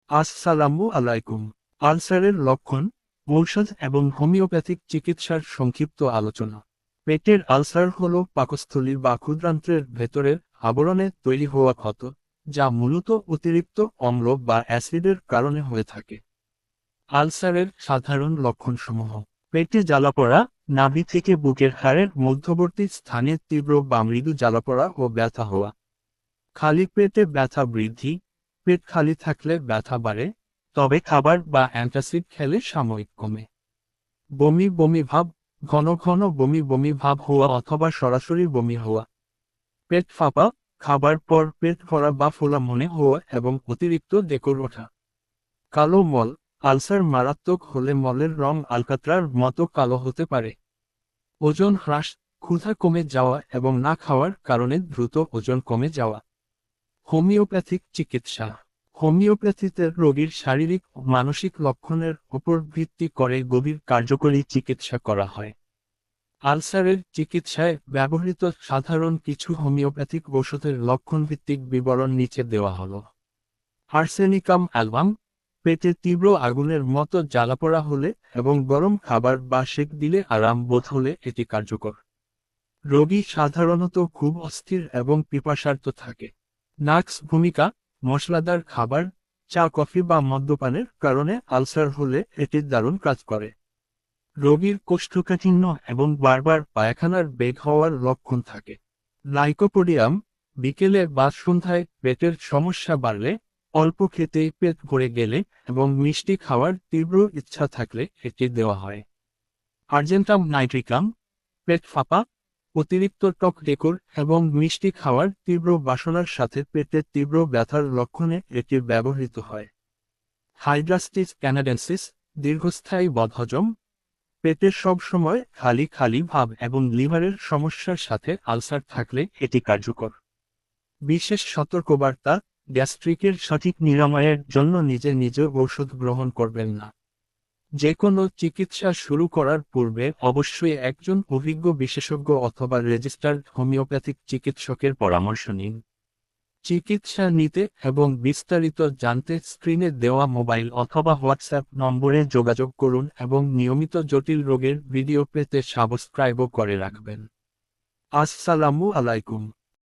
আসসালামু আলাইকুম। আলসারের লক্ষণ, ঔষধ এবং হোমিওপ্যাথিক চিকিৎসার সংক্ষিপ্ত আলোচনা। পেটের আলসার হল পাকস্থলী বা ক্ষুদ্রান্ত্রের ভেতরের আবরণে তৈরি হওয়া ক্ষত, যা মূলত অতিরিক্ত অম্ল বা অ্যাসিডের কারণে হয়ে থাকে। আলসারের সাধারণ লক্ষণসমূহ: পেটে জ্বালাপোড়া, নাভি থেকে বুকের হাড়ের মধ্যবর্তী স্থানে তীব্র বা মৃদু জ্বালাপোড়া ও ব্যথা হওয়া। খালি পেটে ব্যথা বৃদ্ধি, পেট খালি থাকলে ব্যথা বাড়ে, তবে খাবার বা অ্যান্টাসিড খেলে সাময়িক কমে। বমি বমি ভাব, ঘন ঘন বমি বমি ভাব হওয়া অথবা সরাসরি বমি হওয়া। পেট ফাঁপা, খাবার পর পেট ভরা বা ফোলা মনে হওয়া এবং অতিরিক্ত ডেকর ওঠা। কালো মল, আলসার মারাত্মক হলে মলের রং আলকাত্রার মতো কালো হতে পারে। ওজন হ্রাস, ক্ষুধা কমে যাওয়া এবং না খাওয়ার কারণে দ্রুত ওজন কমে যাওয়া। হোমিওপ্যাথিক চিকিৎসা। হোমিওপ্যাথিতে রোগীর শারীরিক ও মানসিক লক্ষণের উপর ভিত্তি করে গভীর কার্যকরী চিকিৎসা করা হয়। আলসারের চিকিৎসায় ব্যবহৃত সাধারণ কিছু হোমিওপ্যাথিক ওষুধের লক্ষণভিত্তিক বিবরণ নিচে দেওয়া হলো। আর্সেনিকাম অ্যালবাম, পেটে তীব্র আগুনের মতো জ্বালাপোড়া হলে এবং গরম খাবার বা সেক দিলে আরাম বোধ হলে এটি কার্যকর। রোগী সাধারণত খুব অস্থির এবং পিপাসার্ত থাকে। নাক্স ভূমিকা, মশলাদার খাবার, চা কফি বা মদ্যপানের কারণে আলসার হলে এটি দারুণ কাজ করে। রোগীর কোষ্ঠকাঠিন্য এবং বারবার পায়খানার বেগ হওয়ার লক্ষণ থাকে। লাইকোপোডিয়াম, বিকেলে বা সন্ধ্যায় পেটের সমস্যা বাড়লে, অল্প খেতেই পেট ভরে গেলে এবং মিষ্টি খাওয়ার তীব্র ইচ্ছা থাকলে এটি দেওয়া হয়। আর্জেন্টাম নাইট্রিকাম, পেট ফাঁপা, অতিরিক্ত টক ডেকর এবং মিষ্টি খাওয়ার তীব্র বাসনার সাথে পেটে তীব্র ব্যথার লক্ষণে এটি ব্যবহৃত হয়। হাইড্রাস্টিস ক্যানাডেন্সিস, দীর্ঘস্থায়ী বদহজম, পেটে সব সময় খালি খালি ভাব এবং লিভারের সমস্যার সাথে আলসার থাকলে এটি কার্যকর। বিশেষ সতর্কবার্তা: গ্যাস্ট্রিকের সঠিক নিরাময়ের জন্য নিজে নিজে ঔষধ গ্রহণ করবেন না। যে কোনো চিকিৎসা শুরু করার পূর্বে অবশ্যই একজন অভিজ্ঞ বিশেষজ্ঞ অথবা রেজিস্টার্ড হোমিওপ্যাথিক চিকিৎসকের পরামর্শ নিন। চিকিৎসা নিতে এবং বিস্তারিত জানতে স্ক্রিনে দেওয়া মোবাইল অথবা হোয়াটসঅ্যাপ নম্বরে যোগাযোগ করুন এবং নিয়মিত জটিল রোগের ভিডিও পেতে সাবস্ক্রাইবও করে রাখবেন। আসসালামু আলাইকুম।